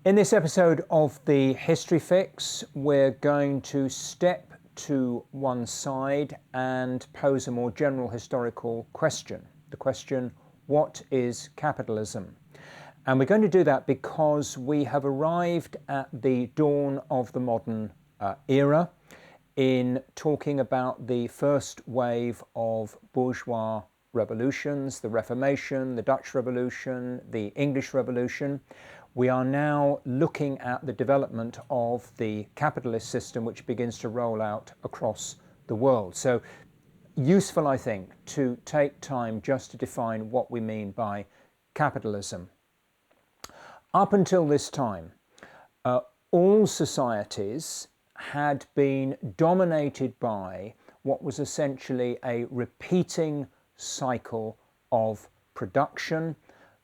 In this episode of the History Fix, we're going to step to one side and pose a more general historical question. The question, what is capitalism? And we're going to do that because we have arrived at the dawn of the modern era in talking about the first wave of bourgeois revolutions, the Reformation, the Dutch Revolution, the English Revolution. We are now looking at the development of the capitalist system, which begins to roll out across the world. So useful, I think, to take time just to define what we mean by capitalism. Up until this time, all societies had been dominated by what was essentially a repeating cycle of production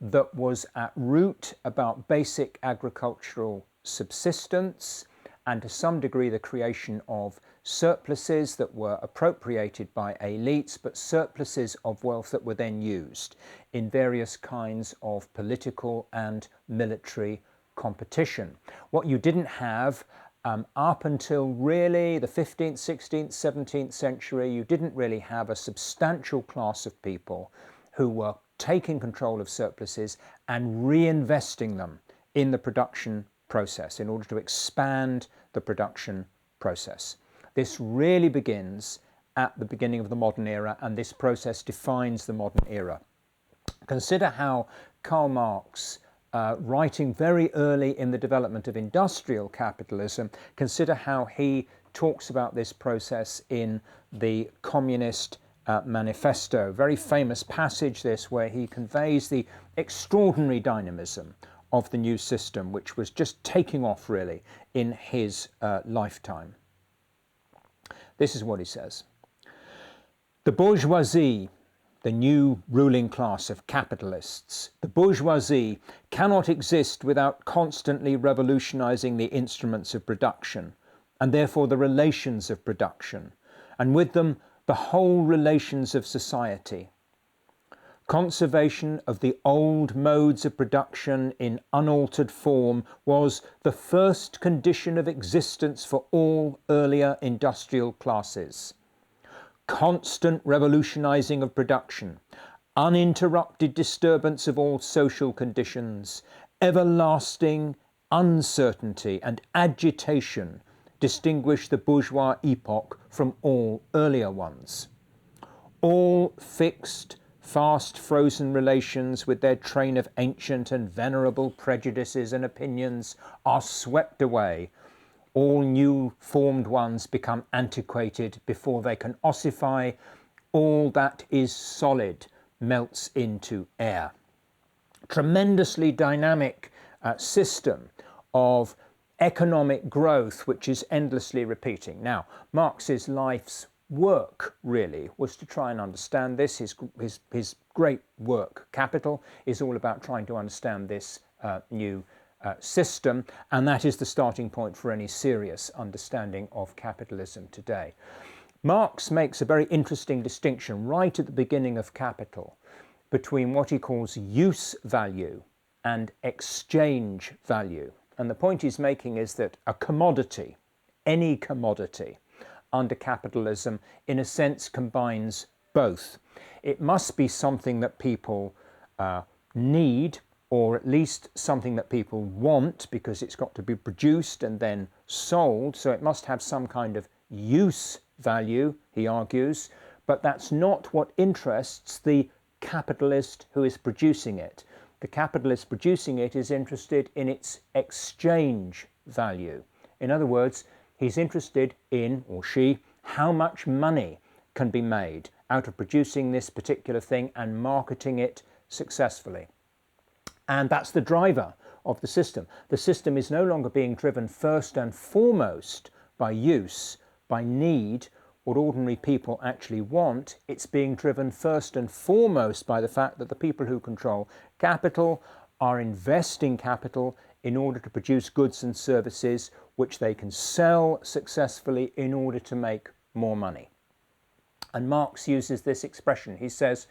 that was at root about basic agricultural subsistence and to some degree the creation of surpluses that were appropriated by elites, but surpluses of wealth that were then used in various kinds of political and military competition. What you didn't have up until really the 15th, 16th, 17th century, you didn't really have a substantial class of people who were taking control of surpluses and reinvesting them in the production process in order to expand the production process. This really begins at the beginning of the modern era, and this process defines the modern era. Consider how Karl Marx, writing very early in the development of industrial capitalism, consider how he talks about this process in the Communist Manifesto. Very famous passage this, where he conveys the extraordinary dynamism of the new system, which was just taking off really in his lifetime. This is what he says. The bourgeoisie, the new ruling class of capitalists, the bourgeoisie cannot exist without constantly revolutionizing the instruments of production, and therefore the relations of production, and with them the whole relations of society. Conservation of the old modes of production in unaltered form was the first condition of existence for all earlier industrial classes. Constant revolutionizing of production, uninterrupted disturbance of all social conditions, everlasting uncertainty and agitation distinguish the bourgeois epoch from all earlier ones. All fixed, fast frozen relations with their train of ancient and venerable prejudices and opinions are swept away. All new formed ones become antiquated before they can ossify. All that is solid melts into air. Tremendously dynamic system of economic growth, which is endlessly repeating. Now, Marx's life's work really was to try and understand this. His great work, Capital, is all about trying to understand this new system, and that is the starting point for any serious understanding of capitalism today. Marx makes a very interesting distinction right at the beginning of Capital between what he calls use value and exchange value. And the point he's making is that a commodity, any commodity under capitalism, in a sense combines both. It must be something that people need, or at least something that people want, because it's got to be produced and then sold. So it must have some kind of use value, he argues, but that's not what interests the capitalist who is producing it. The capitalist producing it is interested in its exchange value. In other words, he's interested in, or she, how much money can be made out of producing this particular thing and marketing it successfully. And that's the driver of the system. The system is no longer being driven first and foremost by use, by need, what ordinary people actually want. It's being driven first and foremost by the fact that the people who control capital are investing capital in order to produce goods and services which they can sell successfully in order to make more money. And Marx uses this expression. He says,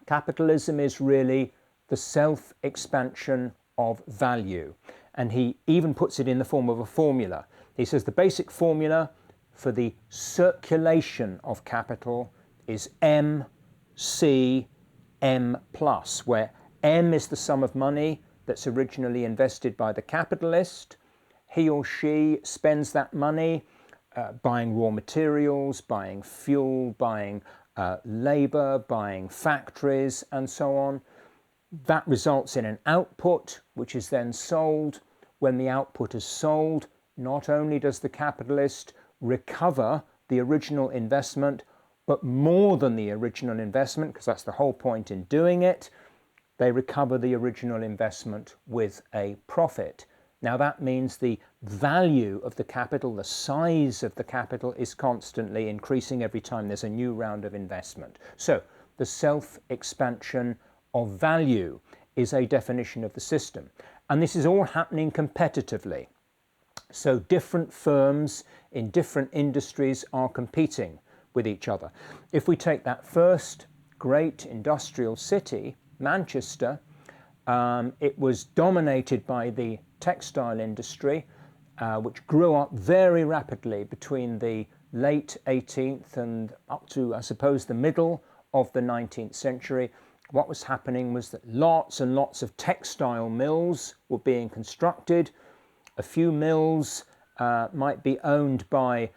capitalism is really the self-expansion of value. And he even puts it in the form of a formula. He says the basic formula for the circulation of capital is M, C, M plus, where M is the sum of money that's originally invested by the capitalist. He or she spends that money buying raw materials, buying fuel, buying labour, buying factories, and so on. That results in an output, which is then sold. When the output is sold, not only does the capitalist recover the original investment, but more than the original investment, because that's the whole point in doing it, they recover the original investment with a profit. Now that means the value of the capital, the size of the capital, is constantly increasing every time there's a new round of investment. So the self-expansion of value is a definition of the system. And this is all happening competitively. So different firms in different industries are competing with each other. If we take that first great industrial city, Manchester, it was dominated by the textile industry, which grew up very rapidly between the late 18th and up to, I suppose, the middle of the 19th century. What was happening was that lots and lots of textile mills were being constructed. A few mills might be owned by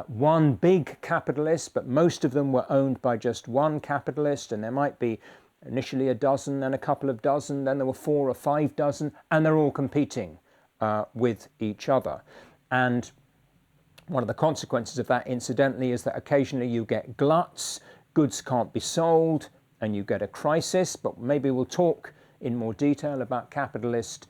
one big capitalist, but most of them were owned by just one capitalist, and there might be initially a dozen, then a couple of dozen, then there were 4 or 5 dozen, and they're all competing with each other. And one of the consequences of that, incidentally, is that occasionally you get gluts, goods can't be sold, and you get a crisis. But maybe we'll talk in more detail about capitalist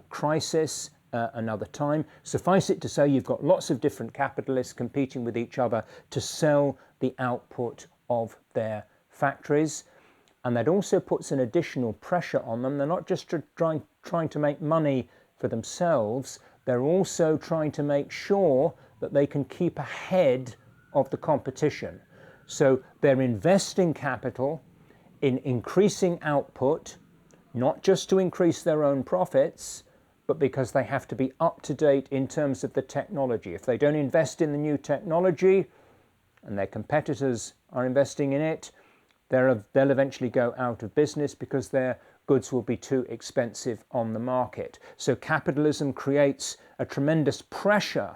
crisis another time. Suffice it to say, you've got lots of different capitalists competing with each other to sell the output of their factories. And that also puts an additional pressure on them. They're not just trying to make money for themselves, they're also trying to make sure that they can keep ahead of the competition. So they're investing capital in increasing output, not just to increase their own profits, but because they have to be up to date in terms of the technology. If they don't invest in the new technology and their competitors are investing in it, they'll eventually go out of business because their goods will be too expensive on the market. So capitalism creates a tremendous pressure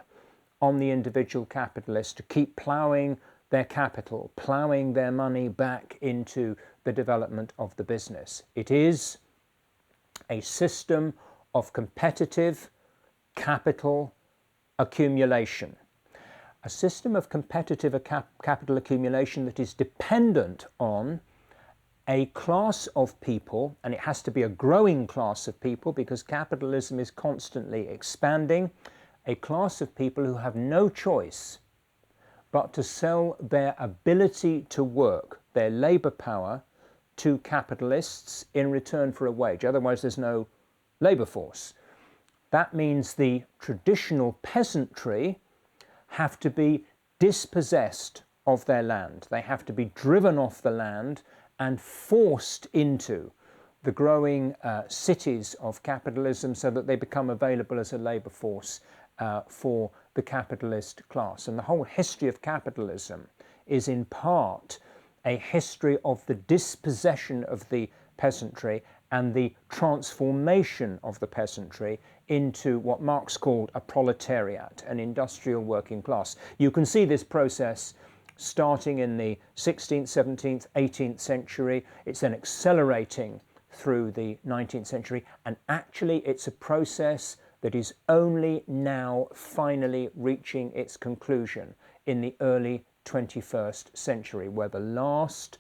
on the individual capitalist to keep ploughing their capital, ploughing their money back into the development of the business. It is a system of competitive capital accumulation. A system of competitive capital accumulation that is dependent on a class of people, and it has to be a growing class of people because capitalism is constantly expanding, a class of people who have no choice but to sell their ability to work, their labour power, to capitalists in return for a wage. Otherwise there's no labour force. That means the traditional peasantry have to be dispossessed of their land. They have to be driven off the land and forced into the growing cities of capitalism so that they become available as a labour force for the capitalist class. And the whole history of capitalism is in part a history of the dispossession of the peasantry and the transformation of the peasantry into what Marx called a proletariat, an industrial working class. You can see this process starting in the 16th, 17th, 18th century. It's then accelerating through the 19th century, and actually it's a process that is only now finally reaching its conclusion in the early 21st century, where the last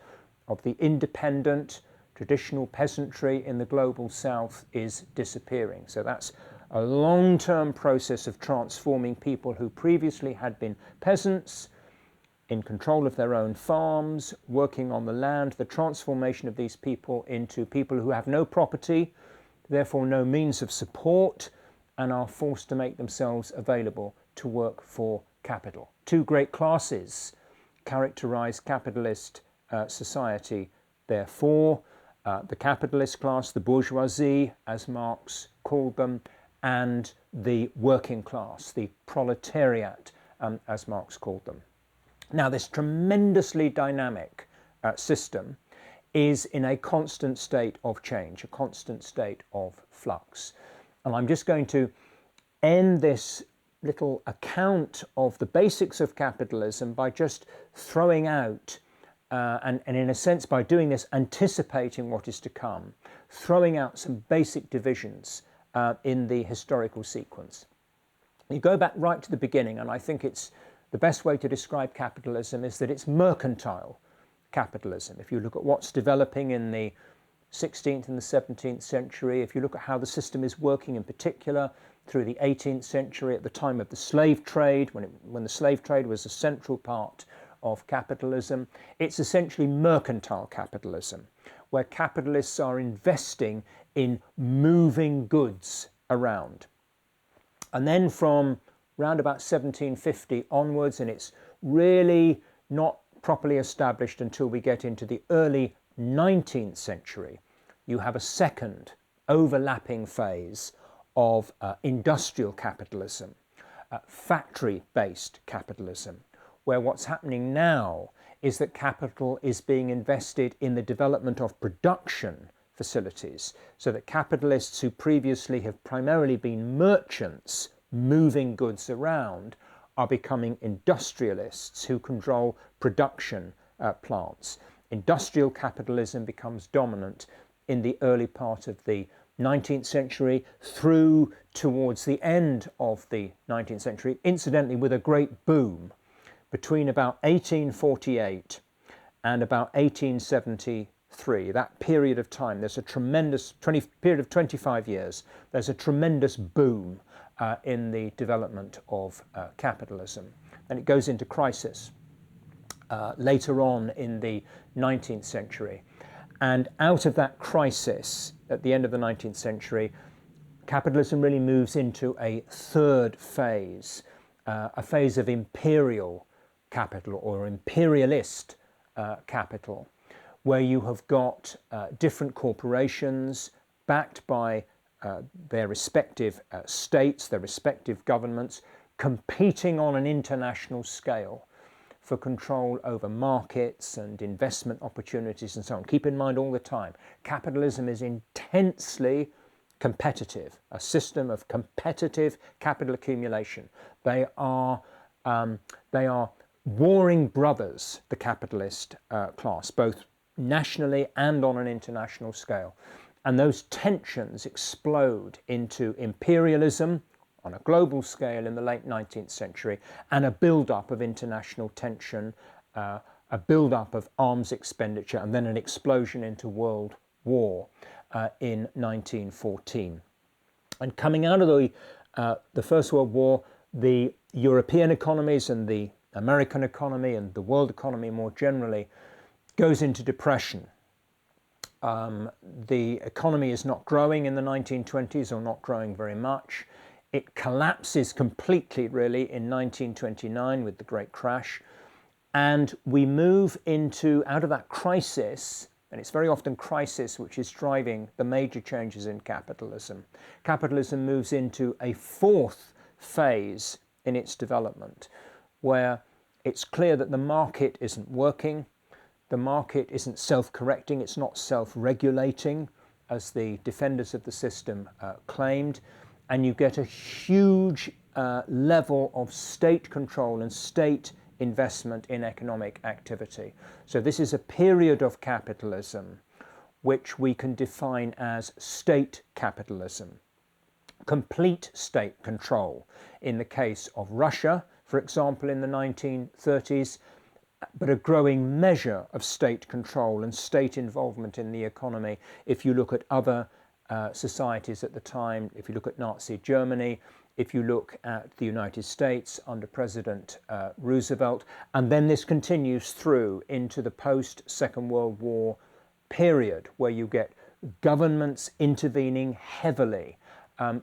of the independent traditional peasantry in the global south is disappearing. So that's a long-term process of transforming people who previously had been peasants in control of their own farms, working on the land, the transformation of these people into people who have no property, therefore no means of support, and are forced to make themselves available to work for capital. Two great classes characterize capitalist society, therefore. The capitalist class, the bourgeoisie, as Marx called them, and the working class, the proletariat, as Marx called them. Now, this tremendously dynamic system is in a constant state of change, a constant state of flux. And I'm just going to end this little account of the basics of capitalism by just throwing out, and in a sense by doing this, anticipating what is to come, throwing out some basic divisions in the historical sequence. You go back right to the beginning, and I think it's the best way to describe capitalism is that it's mercantile capitalism. If you look at what's developing in the 16th and the 17th century, if you look at how the system is working in particular through the 18th century at the time of the slave trade, when the slave trade was a central part of capitalism, it's essentially mercantile capitalism, where capitalists are investing in moving goods around. And then from round about 1750 onwards, and it's really not properly established until we get into the early 19th century, you have a second overlapping phase of industrial capitalism, factory-based capitalism, where what's happening now is that capital is being invested in the development of production facilities, so that capitalists who previously have primarily been merchants moving goods around are becoming industrialists who control production plants. Industrial capitalism becomes dominant in the early part of the 19th century through towards the end of the 19th century, incidentally with a great boom between about 1848 and about 1873. That period of time, there's a tremendous period of 25 years, there's a tremendous boom in the development of capitalism. And it goes into crisis later on in the 19th century. And out of that crisis at the end of the 19th century, capitalism really moves into a third phase, a phase of imperial capital or imperialist capital, where you have got different corporations backed by their respective states, their respective governments, competing on an international scale for control over markets and investment opportunities and so on. Keep in mind all the time, capitalism is intensely competitive, a system of competitive capital accumulation. They are warring brothers, the capitalist class, both nationally and on an international scale. And those tensions explode into imperialism on a global scale in the late 19th century, and a build-up of international tension, a build-up of arms expenditure, and then an explosion into World War in 1914. And coming out of the First World War, the European economies and the American economy and the world economy more generally goes into depression. The economy is not growing in the 1920s, or not growing very much. It collapses completely, really, in 1929 with the Great Crash. And we move out of that crisis, and it's very often crisis which is driving the major changes in capitalism. Capitalism moves into a fourth phase in its development, where it's clear that the market isn't working, the market isn't self-correcting, it's not self-regulating, as the defenders of the system claimed, and you get a huge level of state control and state investment in economic activity. So this is a period of capitalism which we can define as state capitalism. Complete state control in the case of Russia, for example, in the 1930s, but a growing measure of state control and state involvement in the economy if you look at other societies at the time. If you look at Nazi Germany, if you look at the United States under President Roosevelt, and then this continues through into the post-Second World War period, where you get governments intervening heavily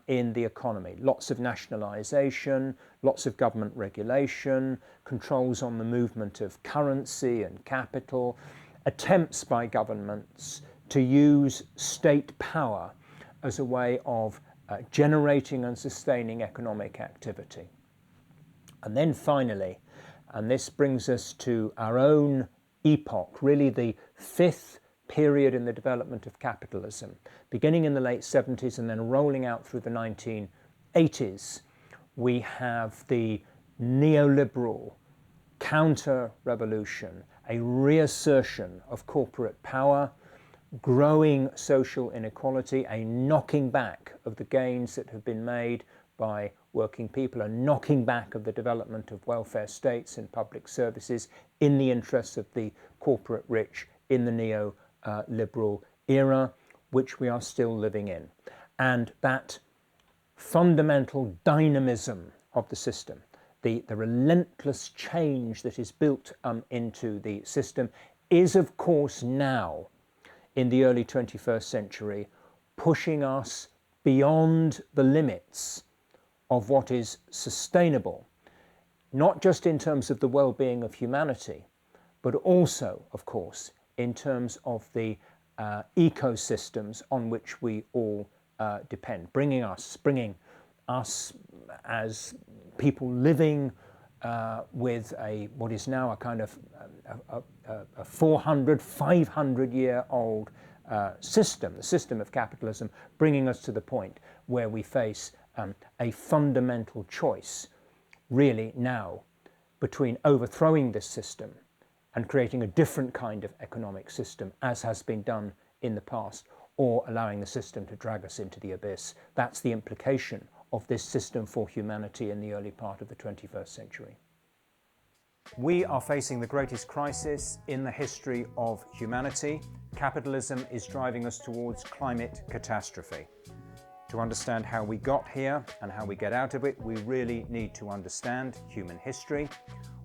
in the economy. Lots of nationalisation, lots of government regulation, controls on the movement of currency and capital, attempts by governments to use state power as a way of generating and sustaining economic activity. And then finally, and this brings us to our own epoch, really the fifth period in the development of capitalism, beginning in the late 70s and then rolling out through the 1980s, we have the neoliberal counter-revolution, a reassertion of corporate power, growing social inequality, a knocking back of the gains that have been made by working people, a knocking back of the development of welfare states and public services in the interests of the corporate rich in the neoliberal era, which we are still living in. And that fundamental dynamism of the system, the relentless change that is built into the system is, of course, now in the early 21st century, pushing us beyond the limits of what is sustainable, not just in terms of the well-being of humanity, but also, of course, in terms of the ecosystems on which we all depend, bringing us as people living with what is now a kind of a 400, 500-year-old system, the system of capitalism, bringing us to the point where we face a fundamental choice, really now, between overthrowing this system and creating a different kind of economic system, as has been done in the past, or allowing the system to drag us into the abyss. That's the implication of this system for humanity in the early part of the 21st century. We are facing the greatest crisis in the history of humanity. Capitalism is driving us towards climate catastrophe. To understand how we got here and how we get out of it, we really need to understand human history.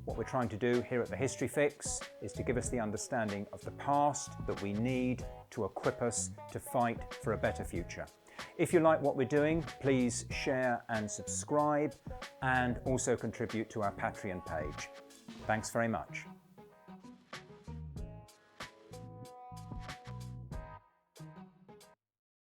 What we're trying to do here at the History Fix is to give us the understanding of the past that we need to equip us to fight for a better future. If you like what we're doing, please share and subscribe, and also contribute to our Patreon page. Thanks very much.